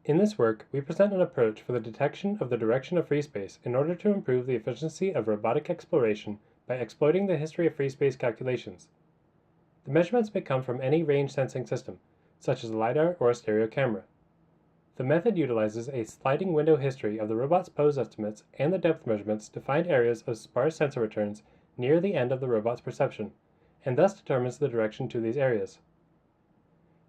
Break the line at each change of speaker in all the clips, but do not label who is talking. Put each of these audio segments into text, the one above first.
In this work, we present an approach for the detection of the direction of free space in order to improve the efficiency of robotic exploration by exploiting the history of free space calculations. The measurements may come from any range sensing system, such as a LiDAR or a stereo camera. The method utilizes a sliding window history of the robot's pose estimates and the depth measurements to find areas of sparse sensor returns near the end of the robot's perception, and thus determines the direction to these areas.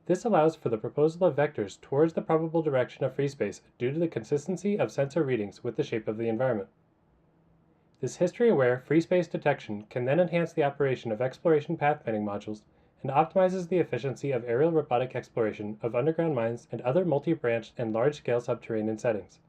This allows for the proposal of vectors towards the probable direction of free space due to the consistency of sensor readings with the shape of the environment. This history-aware free space detection can then enhance the operation of exploration pathfinding modules and optimizes the efficiency of aerial robotic exploration of underground mines and other multi-branch and large-scale subterranean settings.